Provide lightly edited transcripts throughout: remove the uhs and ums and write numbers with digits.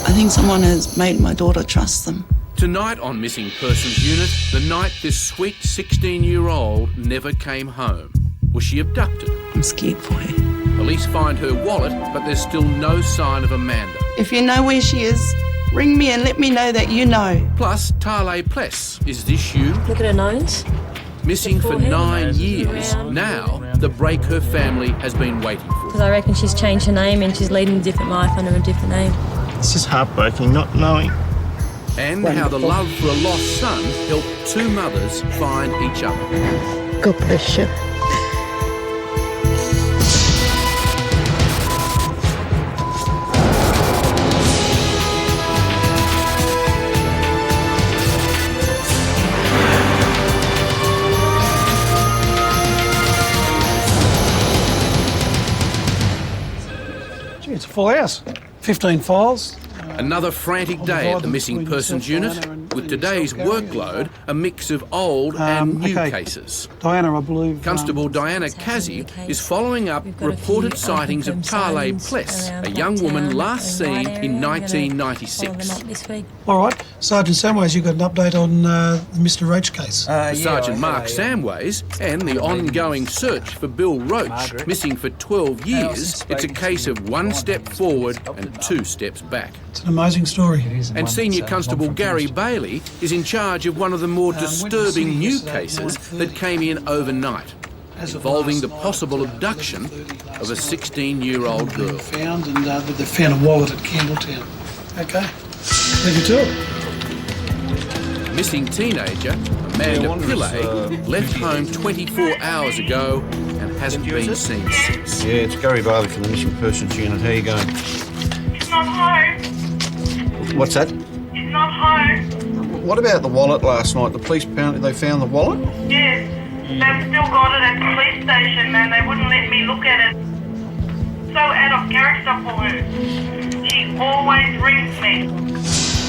I think someone has made my daughter trust them. Tonight on Missing Persons Unit, the night this sweet 16-year-old never came home. Was she abducted? I'm scared for her. Police find her wallet, but there's still no sign of Amanda. If you know where she is, ring me and let me know that you know. Plus, Talei Pless, is this you? Look at her nose. Missing for 9 years. Now, the break her family has been waiting for. Because I reckon she's changed her name and she's leading a different life under a different name. It's just heartbreaking not knowing. And how the love for a lost son helped two mothers find each other. God bless you. Gee, it's a full house. 15 files. Another frantic day at the Missing Persons Unit, with today's workload a mix of old and new cases. Diana, I believe... Constable Diana Kazi is following up reported sightings of Talei Pless, a young woman last seen in 1996. All right, Sergeant SAMWAYS, you got an update on the Mr. ROACH case? Sergeant Mark SAMWAYS and the ongoing search for Bill Roach, missing for 12 years. It's a case of one step forward and two steps back. It's an amazing story. And Senior Constable Gary Bailey is in charge of one of the more disturbing new cases that came in overnight, involving the possible abduction of a 16-year-old girl. Found and they found a wallet at Campbelltown. Okay, leave you to it. Missing teenager Amanda Pillay left home 24 hours ago and hasn't been seen since. Yeah, it's Gary Bailey from the Missing Persons Unit. How you going? He's not home. What's that? He's not home. What about the wallet last night? The police apparently they found the wallet? Yes. They've still got it at the police station and they wouldn't let me look at it. So out of character for her. She always rings me.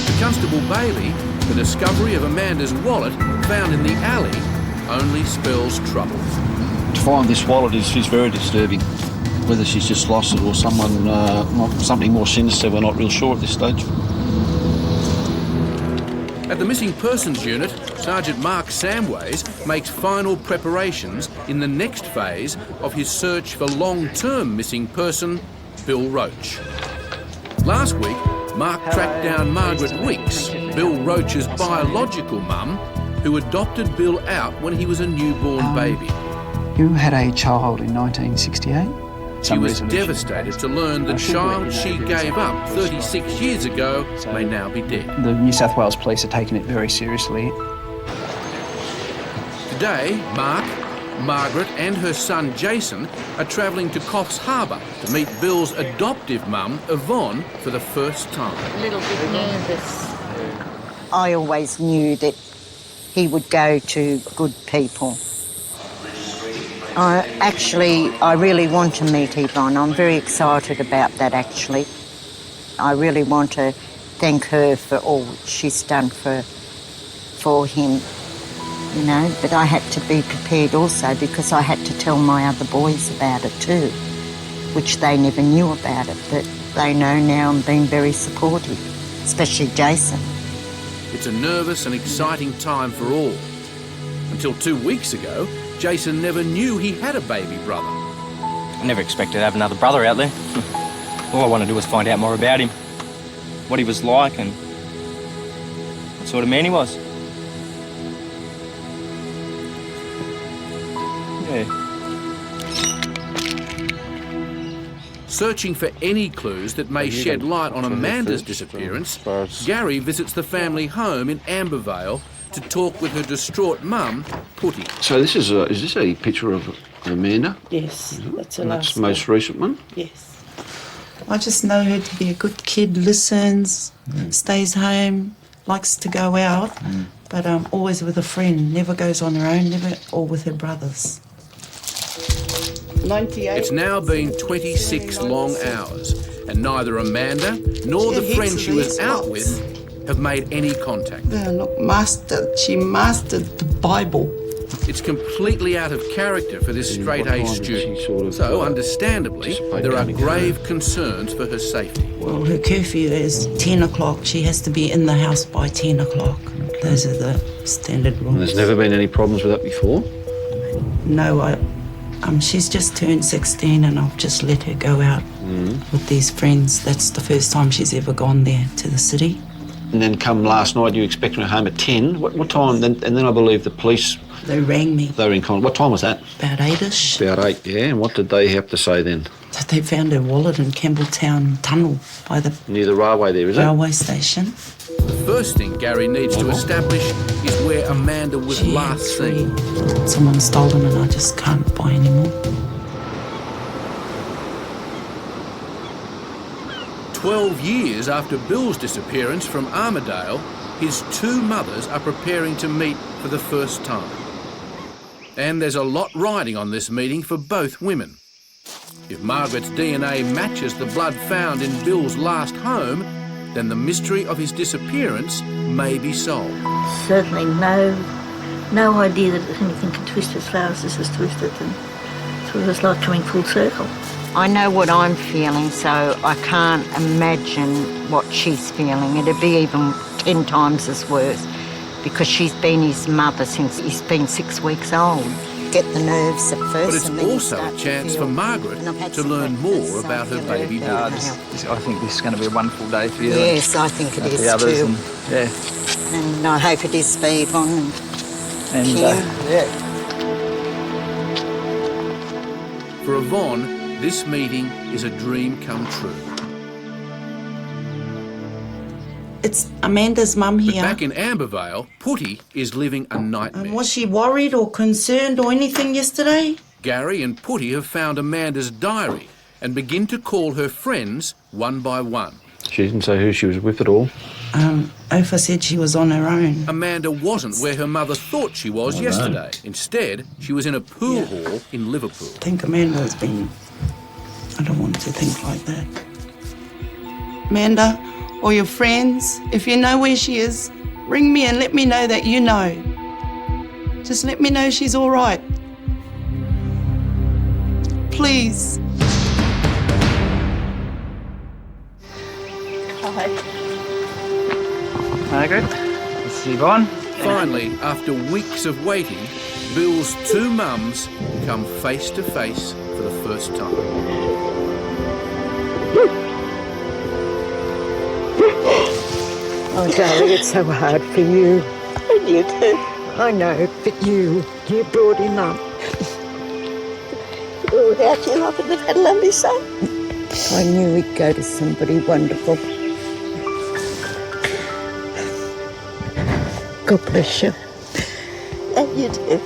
To Constable Bailey, the discovery of Amanda's wallet found in the alley only spells trouble. To find this wallet is very disturbing. Whether she's just lost it or something more sinister, we're not real sure at this stage. At the Missing Persons Unit, Sergeant Mark SAMWAYS makes final preparations in the next phase of his search for long-term missing person, Bill Roach. Last week, Mark tracked down Margaret Weeks, Bill Roach's biological mum, who adopted Bill out when he was a newborn baby. You had a child in 1968? She was devastated to learn the child she gave up 36 years ago may now be dead. The New South Wales Police are taking it very seriously. Today, Mark, Margaret and her son Jason are travelling to Coffs Harbour to meet Bill's adoptive mum, Yvonne, for the first time. A little bit nervous. I always knew that he would go to good people. I really want to meet Yvonne. I'm very excited about that, actually. I really want to thank her for all she's done for him, you know. But I had to be prepared also because I had to tell my other boys about it too, which they never knew about it. But they know now and been very supportive, especially Jason. It's a nervous and exciting time for all. Until 2 weeks ago, Jason never knew he had a baby brother. I never expected to have another brother out there. All I wanted to do was find out more about him, what he was like and what sort of man he was. Yeah. Searching for any clues that may shed light on Amanda's disappearance, Gary visits the family home in Ambervale to talk with her distraught mum, PUTI. So this is this a picture of Amanda? Yes, that's the last. That's the most recent one? Yes. I just know her to be a good kid, listens, stays home, likes to go out, but always with a friend, never goes on her own, never, or with her brothers. 98. It's now been 26 long hours, and neither Amanda nor the friend she was out with have made any contact. Look, she mastered the Bible. It's completely out of character for this straight-A student. So, understandably, there are grave concerns for her safety. Well, her curfew is 10 o'clock. She has to be in the house by 10 o'clock. Those are the standard rules. And there's never been any problems with that before? No, she's just turned 16 and I've just let her go out with these friends. That's the first time she's ever gone there to the city. And then come last night, you expected her home at 10. What time? And then I believe the police... They rang me. They were in contact. What time was that? About 8-ish. About 8, yeah. And what did they have to say then? So they found her wallet in Campbelltown Tunnel by the... Near the railway there, is it? Railway station. The first thing Gary needs to establish is where Amanda was last seen. Someone stole them and I just can't buy anymore. 12 years after Bill's disappearance from Armidale, his two mothers are preparing to meet for the first time. And there's a lot riding on this meeting for both women. If Margaret's DNA matches the blood found in Bill's last home, then the mystery of his disappearance may be solved. Certainly no idea that anything can twist as far as this is twisted, and so it was like coming full circle. I know what I'm feeling, so I can't imagine what she's feeling. It'd be even 10 times as worse, because she's been his mother since he's been 6 weeks old. Get the nerves at first. But it's and then also a chance for Margaret to learn more about her baby boy. I think this is going to be a wonderful day for you. Yes, I think it is too. And I hope it is for Yvonne and Kim. For Yvonne, this meeting is a dream come true. It's Amanda's mum here. But back in Ambervale, Putty is living a nightmare. Was she worried or concerned or anything yesterday? Gary and Putty have found Amanda's diary and begin to call her friends one by one. She didn't say who she was with at all? Ofa said she was on her own. Amanda wasn't where her mother thought she was yesterday. Instead, she was in a pool hall in Liverpool. I think Amanda's been... I don't want to think like that. Amanda, or your friends, if you know where she is, ring me and let me know that you know. Just let me know she's all right. Please. Hi. Margaret, this is Yvonne. Finally, after weeks of waiting, Bill's two mums come face to face for the first time. Oh, darling, it's so hard for you. And you too. I know, but you brought him up. Well, without you, I couldn't have had a lovely son. I knew he'd go to somebody wonderful. God bless you. And you too.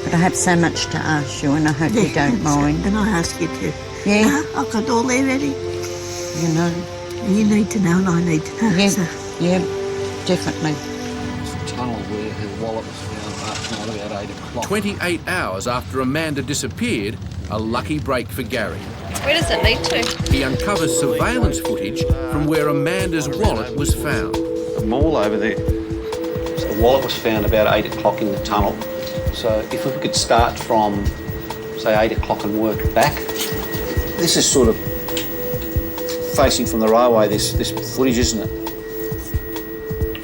But I have so much to ask you, and I hope you don't mind. And I ask you to. Yeah? I've got it all there ready. You know. You need to know and I need to know. Yeah, so. yeah, definitely. It's the tunnel where her wallet was found last night about 8 o'clock. 28 hours after Amanda disappeared, a lucky break for Gary. Where does it lead to? He uncovers surveillance footage from where Amanda's wallet was found. The mall over there. So the wallet was found about 8 o'clock in the tunnel. So if we could start from, say, 8 o'clock and work back. This is sort of facing from the railway, this footage, isn't it?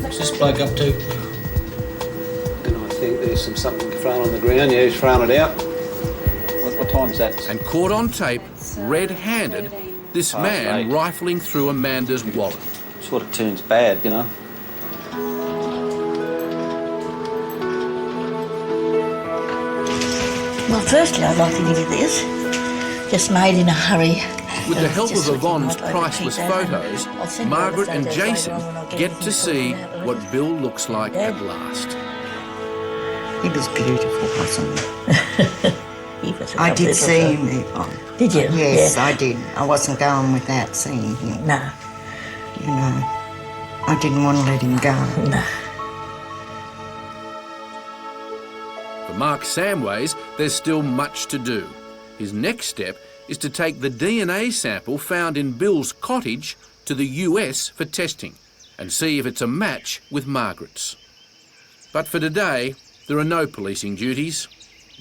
What's this bloke up to? And I think there's something thrown on the ground. Yeah, he's thrown it out. What time's that? And caught on tape, red-handed, this man rifling through Amanda's wallet. Sort of turns bad, you know. Well, firstly, I'd like to give you this. Just made in a hurry. With the help of Yvonne's priceless photos, Margaret and Jason get to see what Bill looks like at last. He was beautiful, wasn't he? I did see him, Yvonne. Did you? Yes, I did. I wasn't going without seeing him. No. You know, I didn't want to let him go. No. For Mark Samways, there's still much to do. His next step is to take the DNA sample found in Bill's cottage to the US for testing and see if it's a match with Margaret's. But for today, there are no policing duties,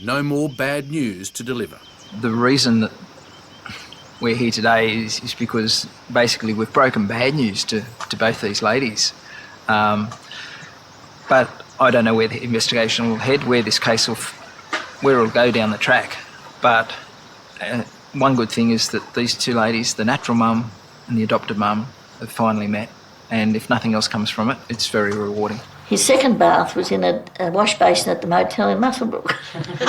no more bad news to deliver. The reason that we're here today is because basically we've broken bad news to both these ladies. But I don't know where the investigation will head, where this case will, where it'll go down the track. But one good thing is that these two ladies, the natural mum and the adopted mum, have finally met. And if nothing else comes from it, it's very rewarding. His second bath was in a wash basin at the motel in Muswellbrook. With his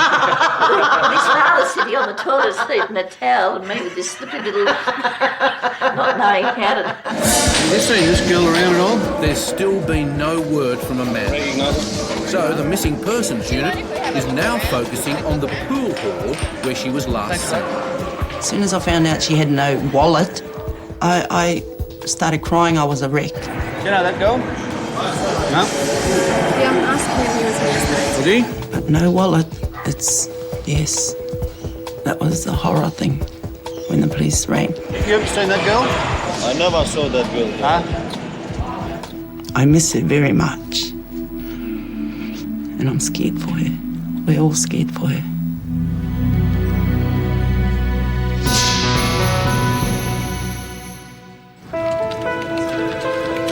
father sitting on the toilet seat in a towel and me with this slippy little, not knowing how to... Have you seen this girl around at all? There's still been no word from Amanda. So the missing persons unit is now focusing on the pool hall where she was last seen. As soon as I found out she had no wallet, I started crying. I was a wreck. Do you know that girl? No? Yeah, I'm asking him, he was here yesterday. Was he? But no wallet. Yes. That was the horror thing when the police rang. You ever seen that girl? I never saw that girl. Huh? I miss her very much. And I'm scared for her. We're all scared for her.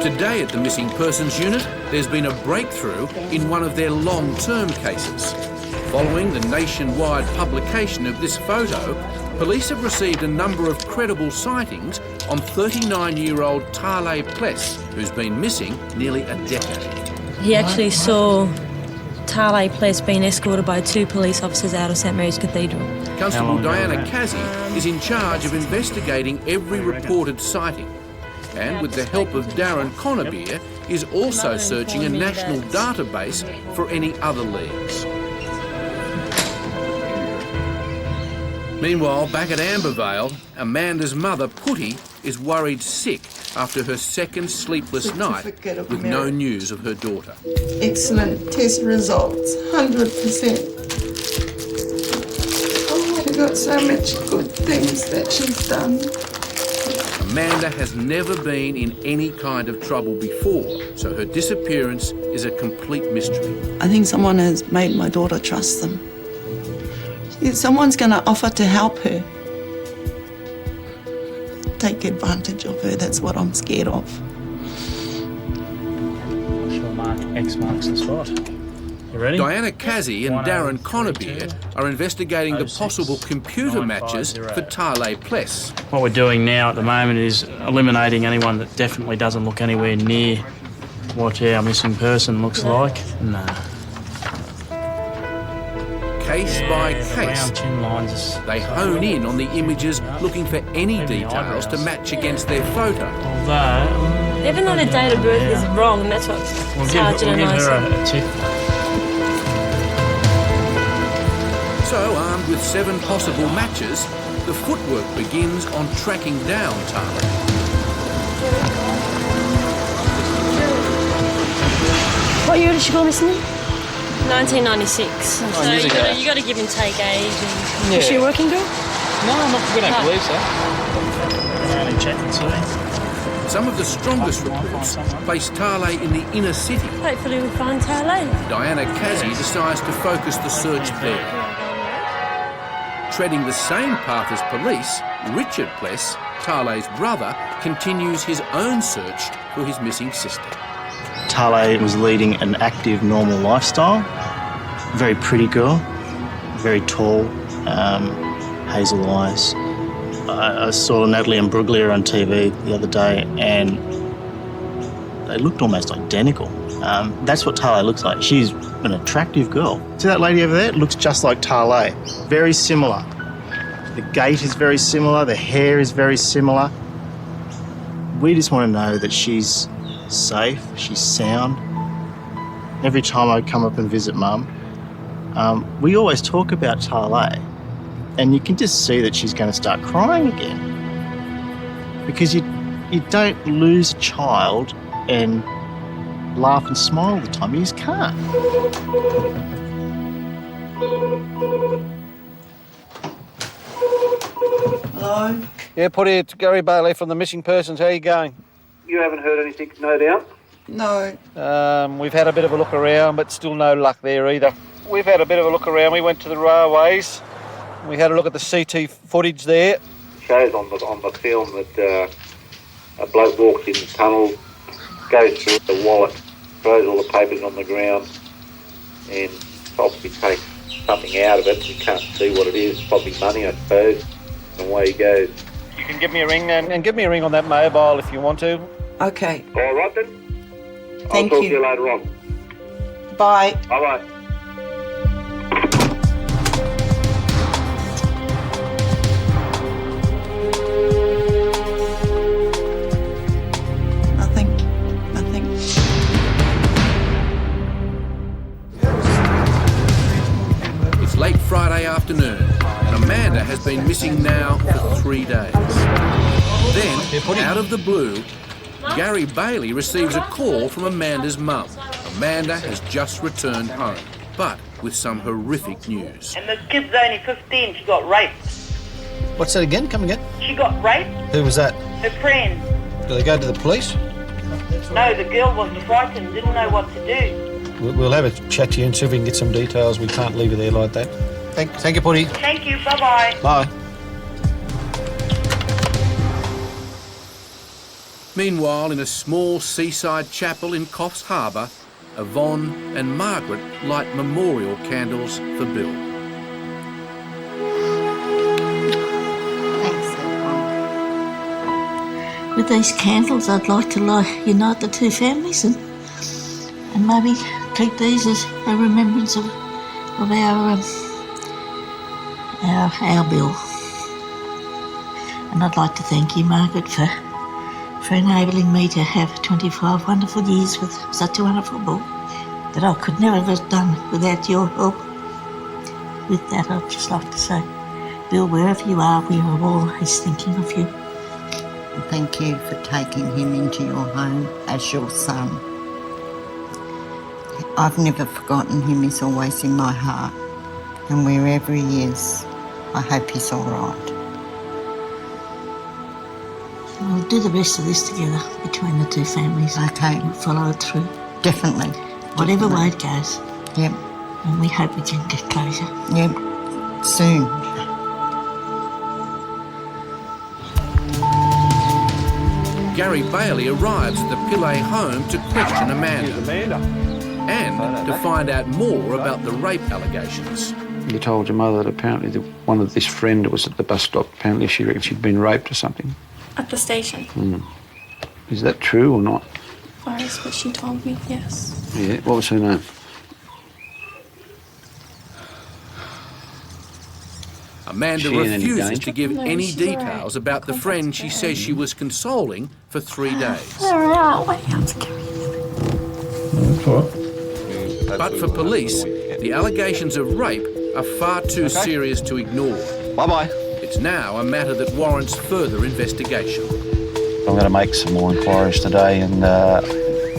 Today at the Missing Persons Unit, there's been a breakthrough in one of their long-term cases. Following the nationwide publication of this photo, police have received a number of credible sightings on 39-year-old Talei Pless, who's been missing nearly a decade. He actually saw Talei Pless being escorted by 2 police officers out of St Mary's Cathedral. Constable Diana Casey is in charge of investigating every reported sighting, and with the help of Darren Connerbeer, is also searching a national database for any other leads. Meanwhile, back at Ambervale, Amanda's mother, PUTI, is worried sick after her second sleepless night with no news of her daughter. Excellent test results, 100%. Oh, she got so much good things that she's done. Amanda has never been in any kind of trouble before, so her disappearance is a complete mystery. I think someone has made my daughter trust them. Someone's going to offer to help her. Take advantage of her, that's what I'm scared of. X marks the spot. You ready? Diana Casey and Darren Connerbeer are investigating the possible computer matches for Talei Pless. What we're doing now at the moment is eliminating anyone that definitely doesn't look anywhere near what our missing person looks like. No. Case by case, they hone in on the images looking for any details to match against their photo. Even though the date of birth is wrong, and that's what Sergeant and I a tip. So, armed with 7 possible matches, the footwork begins on tracking down Talei. What year did she go missing? 1996. So you got to give and take age. And... Is she a working girl? No, we don't believe so. Only check and see. Some of the strongest reports place Talei in the inner city. Hopefully we'll find Talei. Diana Casey decides to focus the search there. Treading the same path as police, Richard Pless, Talei's brother, continues his own search for his missing sister. Talei was leading an active, normal lifestyle. Very pretty girl, very tall, hazel eyes. I saw Natalie and Bruglia on TV the other day and they looked almost identical. That's what Talei looks like. She's an attractive girl. See that lady over there? Looks just like Talei. Very similar. The gait is very similar, the hair is very similar. We just want to know that she's safe, she's sound. Every time I come up and visit Mum, we always talk about Talei, and you can just see that she's going to start crying again. Because you don't lose a child and laugh and smile all the time. You just can't. Hello? Yeah, PUTI, it's Gary Bailey from the Missing Persons. How are you going? You haven't heard anything, no doubt? No. We've had a bit of a look around, but still no luck there either. We've had a bit of a look around. We went to the railways. We had a look at the CT footage there. Shows on the film that a bloke walks in the tunnel, goes through the wallet, throws all the papers on the ground, and obviously takes something out of it. You can't see what it is. Probably money, I suppose. And away he goes. You can give me a ring and give me a ring on that mobile if you want to. Okay. All right then. Thank I'll talk you. to you later on. Bye. Bye-bye. Nothing. It's late Friday afternoon, and Amanda has been missing now for 3 days. Then, out of the blue, Gary Bailey receives a call from Amanda's mum. Amanda has just returned home, but with some horrific news. And the kid's only 15. She got raped. What's that again? Come again? She got raped. Who was that? Her friend. Did they go to the police? No, the girl was frightened, didn't know what to do. We'll have a chat to you and see if we can get some details. We can't leave her there like that. Thank you, Putty. Thank you. Bye-bye. Bye. Meanwhile, in a small seaside chapel in Coffs Harbour, Yvonne and Margaret light memorial candles for Bill. Thanks, Yvonne. With these candles, I'd like to unite the two families and maybe treat these as a remembrance of our Bill. And I'd like to thank you, Margaret, for enabling me to have 25 wonderful years with such a wonderful boy that I could never have done without your help. With that, I'd just like to say, Bill, wherever you are, we are always thinking of you. Thank you for taking him into your home as your son. I've never forgotten him. He's always in my heart. And wherever he is, I hope he's all right. We'll do the rest of this together between the two families. Okay. We'll follow it through. Definitely. Whatever way it goes. Yep. And we hope we can get closure. Yep. Soon. Gary Bailey arrives at the Pillay home to question Amanda and to find out more about the rape allegations. You told your mother that apparently one of this friend was at the bus stop. Apparently she reckons she'd been raped or something. At the station. Is that true or not? As far as what she told me, yes. Yeah. What was her name? Amanda She in any refuses danger? to give No, any she's details all right. about the friend she says she was consoling for 3 days. Where are we? I'm scared. But for police, the allegations of rape are far too serious to ignore. Bye-bye. It's now a matter that warrants further investigation. I'm going to make some more inquiries today, and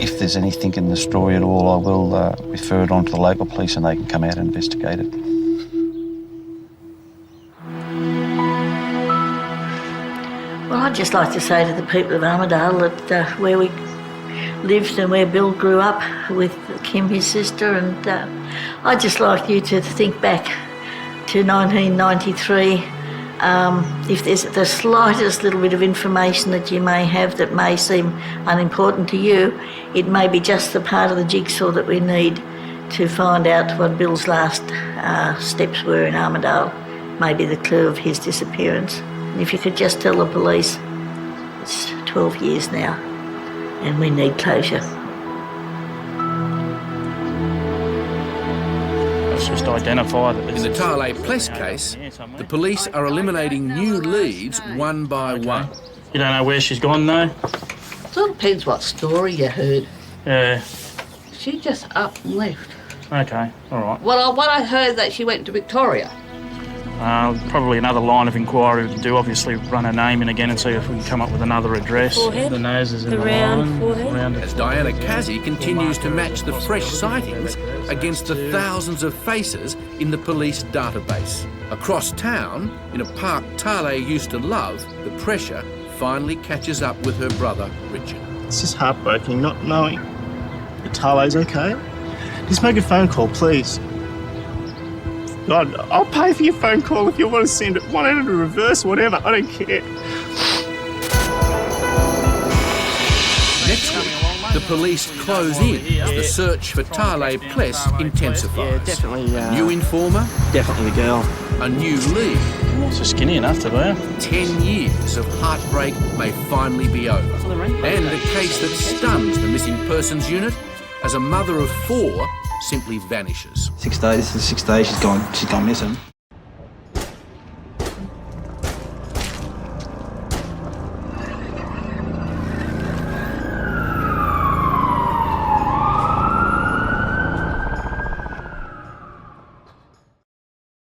if there's anything in the story at all, I will refer it on to the local police and they can come out and investigate it. Well, I'd just like to say to the people of Armidale that where we lived and where Bill grew up with Kim, his sister, and I'd just like you to think back to 1993. If there's the slightest little bit of information that you may have that may seem unimportant to you, it may be just the part of the jigsaw that we need to find out what Bill's last steps were in Armidale, maybe the clue of his disappearance. And if you could just tell the police, it's 12 years now, and we need closure. Let's just identify that. In the Talei Pless case, the police are eliminating new leads one by one. You don't know where she's gone, though? It all depends what story you heard. Yeah. She just up and left. Okay, all right. Well, what I heard that she went to Victoria. Probably another line of inquiry we can do, obviously run her name in again and see if we can come up with another address. Forehead. The nose is in The the round line. forehead. Round As Diana Casey continues to match the fresh sightings against the thousands of faces in the police database. Across town, in a park Talei used to love, the pressure finally catches up with her brother, Richard. It's just heartbreaking not knowing that Talei's okay, just make a phone call, please. God, I'll pay for your phone call if you want to send it 100 to reverse, whatever, I don't care. Next week, the police close in as the search for Talei Pless intensifies. A new informer, Definitely the girl. a new lead. So skinny enough to wear. 10 years of heartbreak may finally be over. And a case that stuns the missing persons unit as a mother of 4 simply vanishes. 6 days. This is 6 days she's gone missing.